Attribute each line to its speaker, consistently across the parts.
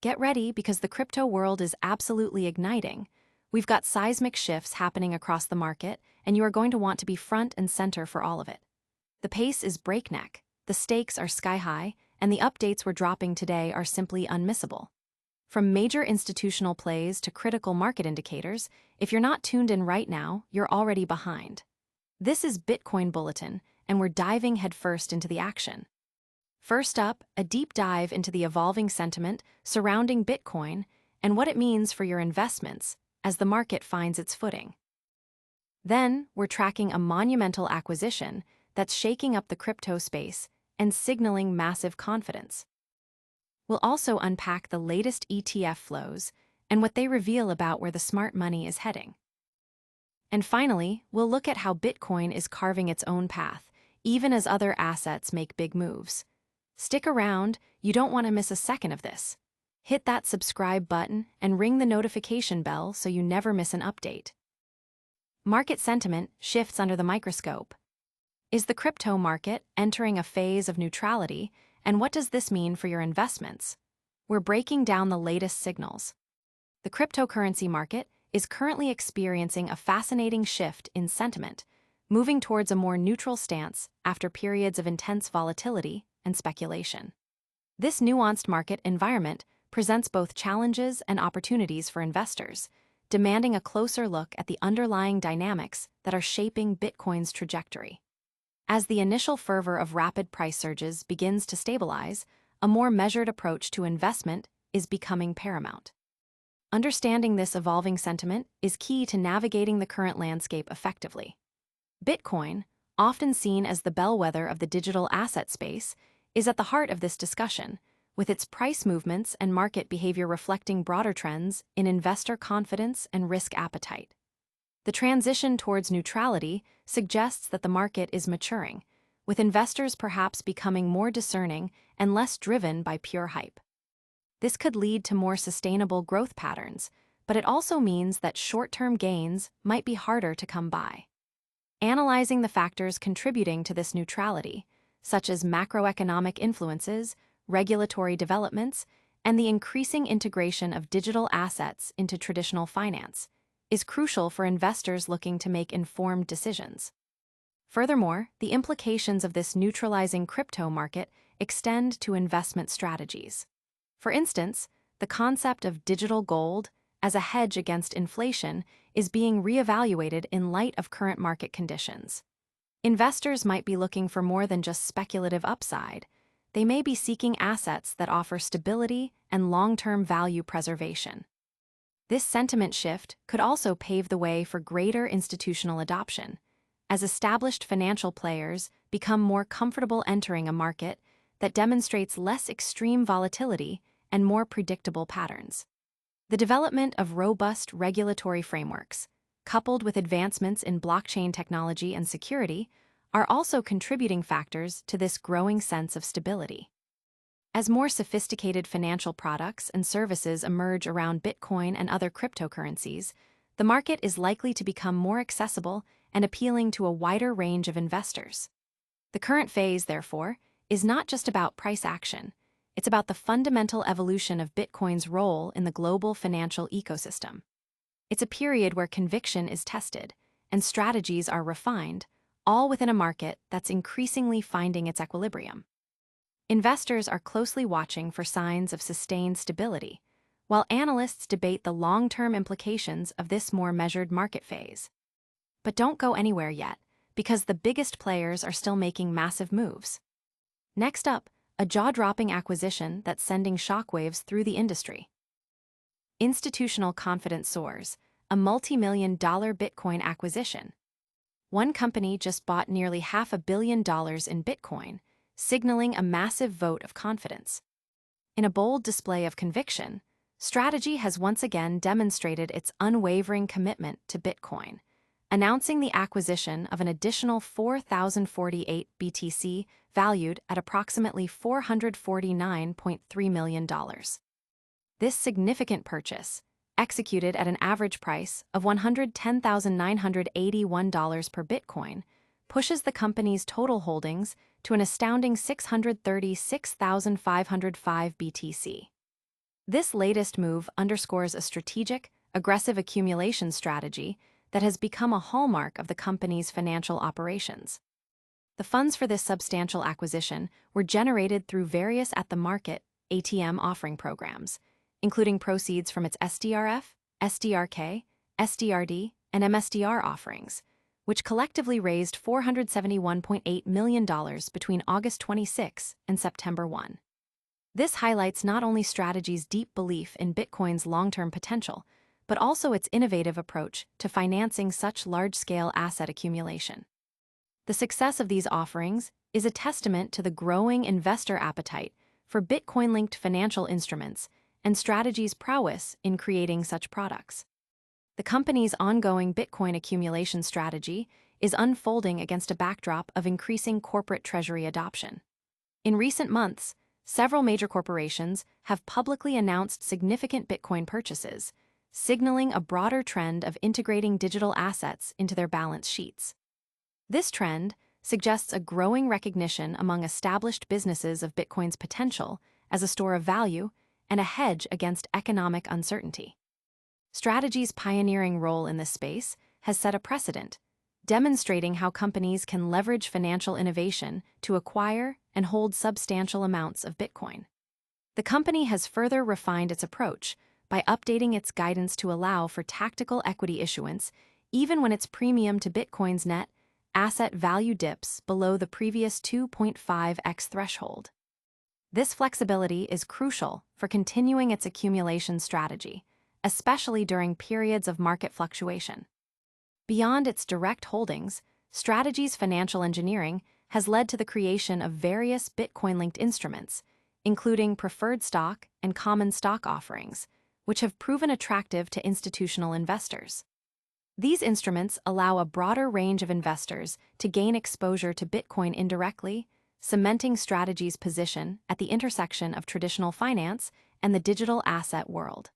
Speaker 1: Get ready because the crypto world is absolutely igniting. We've got seismic shifts happening across the market, and you are going to want to be front and center for all of it. The pace is breakneck, the stakes are sky high, and the updates we're dropping today are simply unmissable. From major institutional plays to critical market indicators, if you're not tuned in right now, you're already behind. This is Bitcoin Bulletin, and we're diving headfirst into the action. First up, a deep dive into the evolving sentiment surrounding Bitcoin and what it means for your investments as the market finds its footing. Then, we're tracking a monumental acquisition that's shaking up the crypto space and signaling massive confidence. We'll also unpack the latest ETF flows and what they reveal about where the smart money is heading. And finally, we'll look at how Bitcoin is carving its own path, even as other assets make big moves. Stick around, you don't want to miss a second of this. Hit that subscribe button and ring the notification bell so you never miss an update. Market sentiment shifts under the microscope. Is the crypto market entering a phase of neutrality, and what does this mean for your investments? We're breaking down the latest signals. The cryptocurrency market is currently experiencing a fascinating shift in sentiment, moving towards a more neutral stance after periods of intense volatility and speculation. This nuanced market environment presents both challenges and opportunities for investors, demanding a closer look at the underlying dynamics that are shaping Bitcoin's trajectory. As the initial fervor of rapid price surges begins to stabilize, a more measured approach to investment is becoming paramount. Understanding this evolving sentiment is key to navigating the current landscape effectively. Bitcoin, often seen as the bellwether of the digital asset space, is at the heart of this discussion, with its price movements and market behavior reflecting broader trends in investor confidence and risk appetite. The transition towards neutrality suggests that the market is maturing, with investors perhaps becoming more discerning and less driven by pure hype. This could lead to more sustainable growth patterns, but it also means that short-term gains might be harder to come by. Analyzing the factors contributing to this neutrality, such as macroeconomic influences, regulatory developments, and the increasing integration of digital assets into traditional finance, is crucial for investors looking to make informed decisions. Furthermore, the implications of this neutralizing crypto market extend to investment strategies. For instance, the concept of digital gold as a hedge against inflation is being reevaluated in light of current market conditions. Investors might be looking for more than just speculative upside. They may be seeking assets that offer stability and long-term value preservation. This sentiment shift could also pave the way for greater institutional adoption, as established financial players become more comfortable entering a market that demonstrates less extreme volatility and more predictable patterns. The development of robust regulatory frameworks, coupled with advancements in blockchain technology and security, are also contributing factors to this growing sense of stability. As more sophisticated financial products and services emerge around Bitcoin and other cryptocurrencies, the market is likely to become more accessible and appealing to a wider range of investors. The current phase, therefore, is not just about price action. It's about the fundamental evolution of Bitcoin's role in the global financial ecosystem. It's a period where conviction is tested and strategies are refined, all within a market that's increasingly finding its equilibrium. Investors are closely watching for signs of sustained stability, while analysts debate the long-term implications of this more measured market phase. But don't go anywhere yet, because the biggest players are still making massive moves. Next up, a jaw-dropping acquisition that's sending shockwaves through the industry. Institutional confidence soars, a multi-million-dollar Bitcoin acquisition. One company just bought nearly $500 million in Bitcoin, signaling a massive vote of confidence. In a bold display of conviction, Strategy has once again demonstrated its unwavering commitment to Bitcoin, announcing the acquisition of an additional 4,048 BTC valued at approximately $449.3 million. This significant purchase, executed at an average price of $110,981 per Bitcoin, pushes the company's total holdings to an astounding 636,505 BTC. This latest move underscores a strategic, aggressive accumulation strategy that has become a hallmark of the company's financial operations. The funds for this substantial acquisition were generated through various at-the-market ATM offering programs, including proceeds from its SDRF, SDRK, SDRD, and MSDR offerings, which collectively raised $471.8 million between August 26 and September 1. This highlights not only Strategy's deep belief in Bitcoin's long-term potential, but also its innovative approach to financing such large-scale asset accumulation. The success of these offerings is a testament to the growing investor appetite for Bitcoin-linked financial instruments and Strategy's prowess in creating such products. The company's ongoing Bitcoin accumulation strategy is unfolding against a backdrop of increasing corporate treasury adoption. In recent months, several major corporations have publicly announced significant Bitcoin purchases, signaling a broader trend of integrating digital assets into their balance sheets. This trend suggests a growing recognition among established businesses of Bitcoin's potential as a store of value and a hedge against economic uncertainty. Strategy's pioneering role in this space has set a precedent, demonstrating how companies can leverage financial innovation to acquire and hold substantial amounts of Bitcoin. The company has further refined its approach by updating its guidance to allow for tactical equity issuance even when its premium to Bitcoin's net asset value dips below the previous 2.5x threshold. This flexibility is crucial for continuing its accumulation strategy, especially during periods of market fluctuation. Beyond its direct holdings, Strategy's financial engineering has led to the creation of various Bitcoin-linked instruments, including preferred stock and common stock offerings, which have proven attractive to institutional investors. These instruments allow a broader range of investors to gain exposure to Bitcoin indirectly, cementing Strategy's position at the intersection of traditional finance and the digital asset world.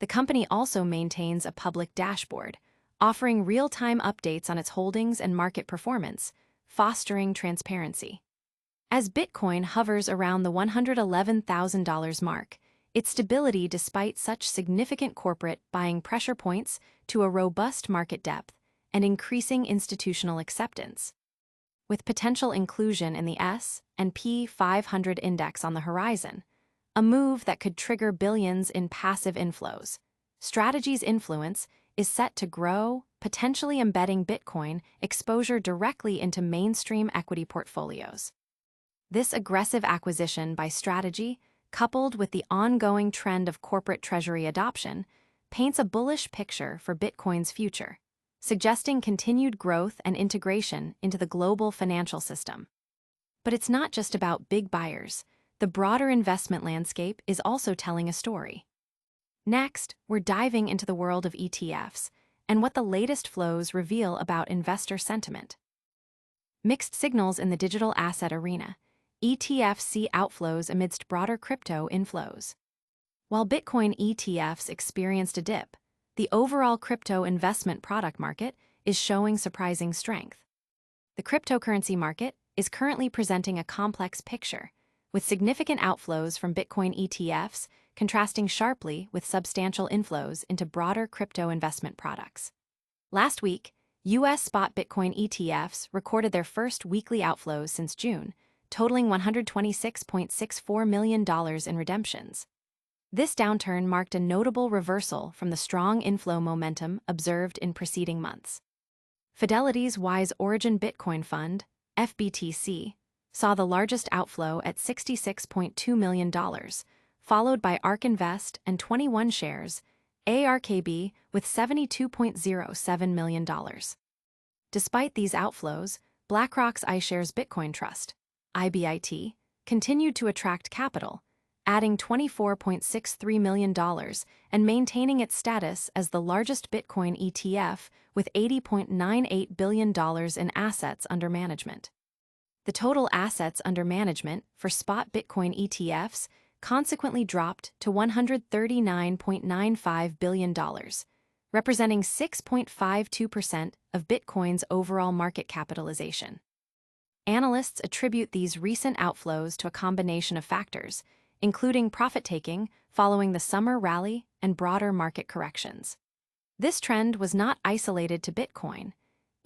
Speaker 1: The company also maintains a public dashboard, offering real-time updates on its holdings and market performance, fostering transparency. As Bitcoin hovers around the $111,000 mark, its stability despite such significant corporate buying pressure points to a robust market depth and increasing institutional acceptance. With potential inclusion in the S&P 500 index on the horizon, a move that could trigger billions in passive inflows, Strategy's influence is set to grow, potentially embedding Bitcoin exposure directly into mainstream equity portfolios. This aggressive acquisition by Strategy, coupled with the ongoing trend of corporate treasury adoption, paints a bullish picture for Bitcoin's future, suggesting continued growth and integration into the global financial system. But it's not just about big buyers. The broader investment landscape is also telling a story. Next, we're diving into the world of ETFs and what the latest flows reveal about investor sentiment. Mixed signals in the digital asset arena. ETFs see outflows amidst broader crypto inflows. While Bitcoin ETFs experienced a dip, the overall crypto investment product market is showing surprising strength. The cryptocurrency market is currently presenting a complex picture, with significant outflows from Bitcoin ETFs contrasting sharply with substantial inflows into broader crypto investment products. Last week, U.S. spot Bitcoin ETFs recorded their first weekly outflows since June, totaling $126.64 million in redemptions. This downturn marked a notable reversal from the strong inflow momentum observed in preceding months. Fidelity's Wise Origin Bitcoin Fund, FBTC, saw the largest outflow at $66.2 million, followed by ARK Invest and 21 shares, ARKB with $72.07 million. Despite these outflows, BlackRock's iShares Bitcoin Trust, IBIT, continued to attract capital, adding $24.63 million and maintaining its status as the largest Bitcoin ETF with $80.98 billion in assets under management. The total assets under management for spot Bitcoin ETFs consequently dropped to $139.95 billion, representing 6.52% of Bitcoin's overall market capitalization. Analysts attribute these recent outflows to a combination of factors, including profit-taking following the summer rally and broader market corrections. This trend was not isolated to Bitcoin.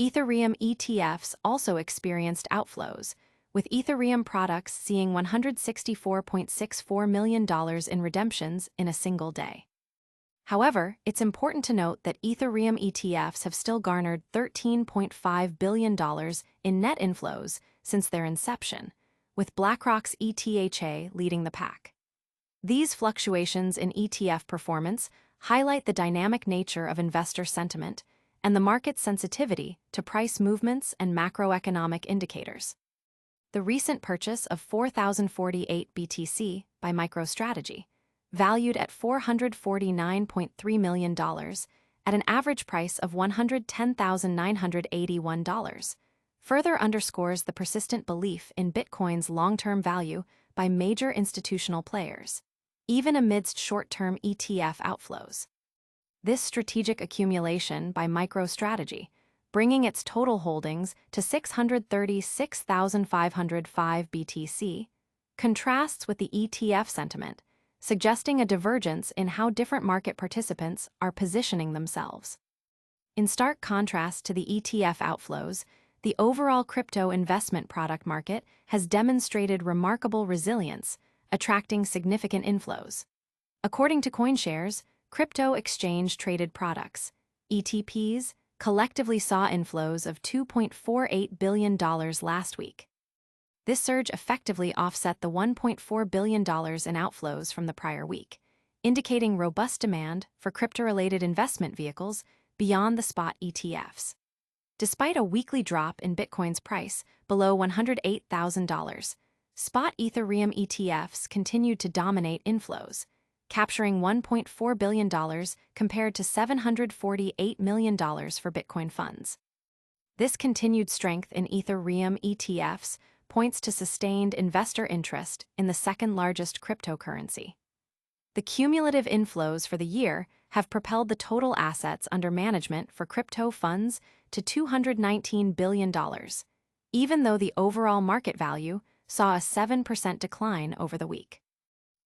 Speaker 1: Ethereum ETFs also experienced outflows, with Ethereum products seeing $164.64 million in redemptions in a single day. However, it's important to note that Ethereum ETFs have still garnered $13.5 billion in net inflows since their inception, with BlackRock's ETHA leading the pack. These fluctuations in ETF performance highlight the dynamic nature of investor sentiment and the market's sensitivity to price movements and macroeconomic indicators. The recent purchase of 4,048 BTC by MicroStrategy, valued at $449.3 million, at an average price of $110,981, further underscores the persistent belief in Bitcoin's long-term value by major institutional players, even amidst short-term ETF outflows. This strategic accumulation by MicroStrategy, bringing its total holdings to 636,505 BTC, contrasts with the ETF sentiment, suggesting a divergence in how different market participants are positioning themselves. In stark contrast to the ETF outflows, the overall crypto investment product market has demonstrated remarkable resilience, attracting significant inflows. According to CoinShares, crypto exchange-traded products, ETPs, collectively saw inflows of $2.48 billion last week. This surge effectively offset the $1.4 billion in outflows from the prior week, indicating robust demand for crypto-related investment vehicles beyond the spot ETFs. Despite a weekly drop in Bitcoin's price below $108,000, spot Ethereum ETFs continued to dominate inflows, capturing $1.4 billion compared to $748 million for Bitcoin funds. This continued strength in Ethereum ETFs points to sustained investor interest in the second-largest cryptocurrency. The cumulative inflows for the year have propelled the total assets under management for crypto funds to $219 billion, even though the overall market value saw a 7% decline over the week.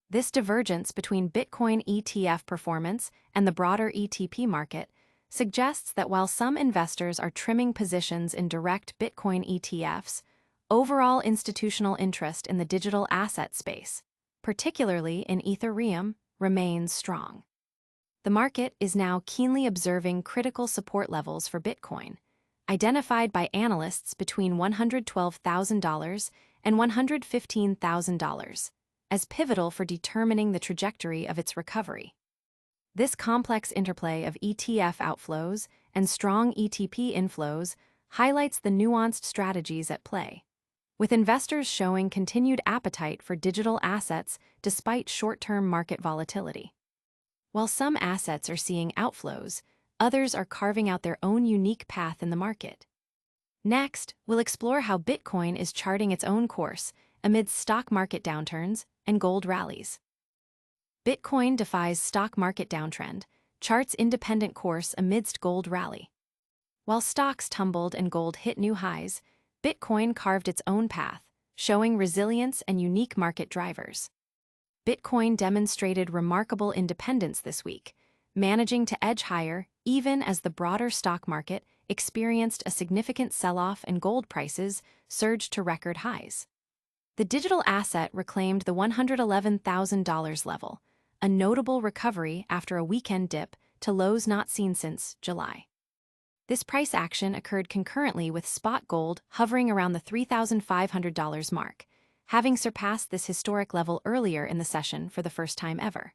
Speaker 1: This divergence between Bitcoin ETF performance and the broader ETP market suggests that while some investors are trimming positions in direct Bitcoin ETFs, overall institutional interest in the digital asset space, particularly in Ethereum, remains strong. The market is now keenly observing critical support levels for Bitcoin, identified by analysts between $112,000 and $115,000, as pivotal for determining the trajectory of its recovery. This complex interplay of ETF outflows and strong ETP inflows highlights the nuanced strategies at play, with investors showing continued appetite for digital assets despite short-term market volatility. While some assets are seeing outflows, others are carving out their own unique path in the market. Next, we'll explore how Bitcoin is charting its own course amid stock market downturns and gold rallies. Bitcoin defies stock market downtrend, charts independent course amidst gold rally. While stocks tumbled and gold hit new highs, Bitcoin carved its own path, showing resilience and unique market drivers. Bitcoin demonstrated remarkable independence this week, managing to edge higher even as the broader stock market experienced a significant sell-off and gold prices surged to record highs. The digital asset reclaimed the $111,000 level, a notable recovery after a weekend dip to lows not seen since July. This price action occurred concurrently with spot gold hovering around the $3,500 mark, having surpassed this historic level earlier in the session for the first time ever.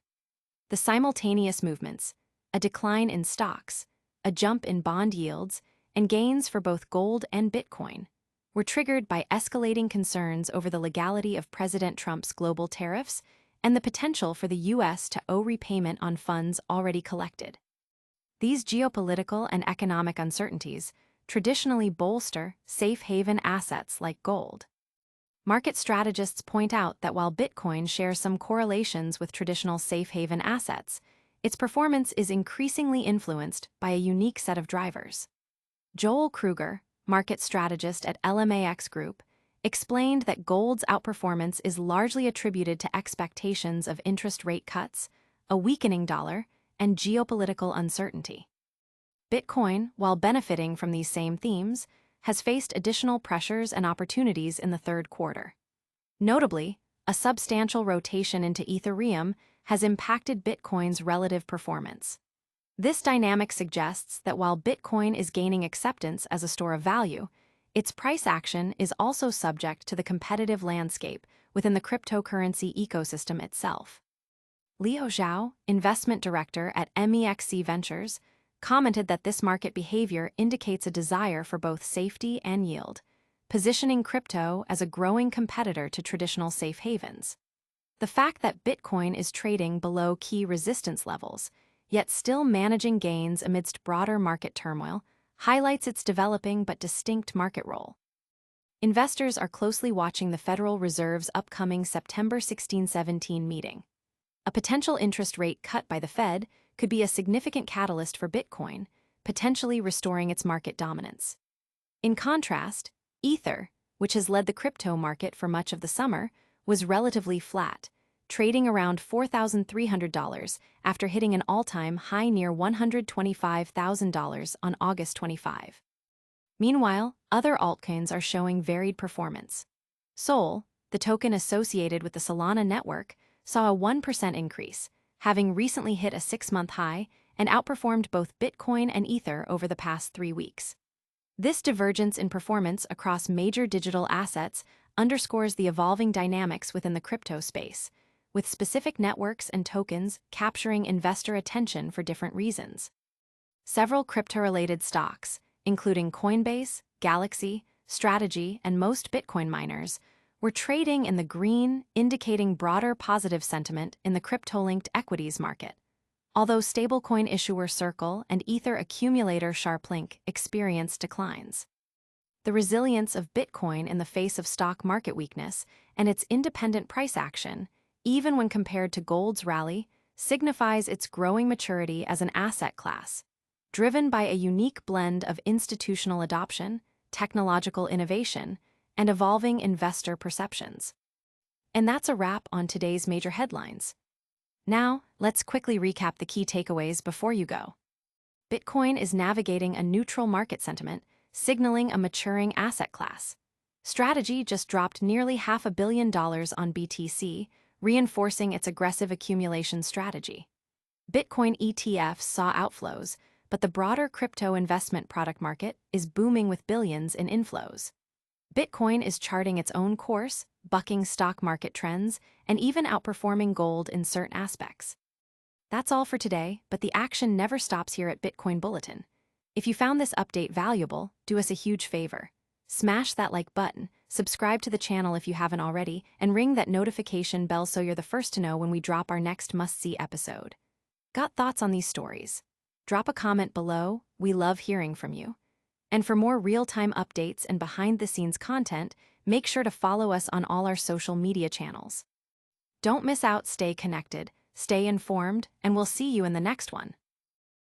Speaker 1: The simultaneous movements, a decline in stocks, a jump in bond yields, and gains for both gold and Bitcoin, were triggered by escalating concerns over the legality of President Trump's global tariffs and the potential for the U.S. to owe repayment on funds already collected. These geopolitical and economic uncertainties traditionally bolster safe haven assets like gold. Market strategists point out that while Bitcoin shares some correlations with traditional safe haven assets, its performance is increasingly influenced by a unique set of drivers. Joel Kruger, market strategist at LMAX Group, explained that gold's outperformance is largely attributed to expectations of interest rate cuts, a weakening dollar, and geopolitical uncertainty. Bitcoin, while benefiting from these same themes, has faced additional pressures and opportunities in the third quarter. Notably, a substantial rotation into Ethereum has impacted Bitcoin's relative performance. This dynamic suggests that while Bitcoin is gaining acceptance as a store of value, its price action is also subject to the competitive landscape within the cryptocurrency ecosystem itself. Leo Zhao, investment director at MEXC Ventures, commented that this market behavior indicates a desire for both safety and yield, positioning crypto as a growing competitor to traditional safe havens. The fact that Bitcoin is trading below key resistance levels, yet still managing gains amidst broader market turmoil, highlights its developing but distinct market role. Investors are closely watching the Federal Reserve's upcoming September 16-17 meeting. A potential interest rate cut by the Fed could be a significant catalyst for Bitcoin, potentially restoring its market dominance. In contrast, Ether, which has led the crypto market for much of the summer, was relatively flat, trading around $4,300 after hitting an all-time high near $125,000 on August 25. Meanwhile, other altcoins are showing varied performance. Sol, the token associated with the Solana network, saw a 1% increase, having recently hit a 6-month high and outperformed both Bitcoin and Ether over the past 3 weeks. This divergence in performance across major digital assets underscores the evolving dynamics within the crypto space, with specific networks and tokens capturing investor attention for different reasons. Several crypto-related stocks, including Coinbase, Galaxy, Strategy, and most Bitcoin miners, were trading in the green, indicating broader positive sentiment in the crypto-linked equities market, although stablecoin issuer Circle and Ether accumulator SharpLink experienced declines. The resilience of Bitcoin in the face of stock market weakness and its independent price action, even when compared to gold's rally, signifies its growing maturity as an asset class, driven by a unique blend of institutional adoption, technological innovation, and evolving investor perceptions. And that's a wrap on today's major headlines. Now, let's quickly recap the key takeaways before you go. Bitcoin is navigating a neutral market sentiment, signaling a maturing asset class. Strategy just dropped nearly $500 million on BTC, reinforcing its aggressive accumulation strategy. Bitcoin ETFs saw outflows, but the broader crypto investment product market is booming with billions in inflows. Bitcoin is charting its own course, bucking stock market trends, and even outperforming gold in certain aspects. That's all for today, but the action never stops here at Bitcoin Bulletin. If you found this update valuable, do us a huge favor. Smash that like button, subscribe to the channel if you haven't already, and ring that notification bell so you're the first to know when we drop our next must-see episode. Got thoughts on these stories? Drop a comment below, we love hearing from you. And for more real-time updates and behind-the-scenes content, make sure to follow us on all our social media channels. Don't miss out, stay connected, stay informed, and we'll see you in the next one.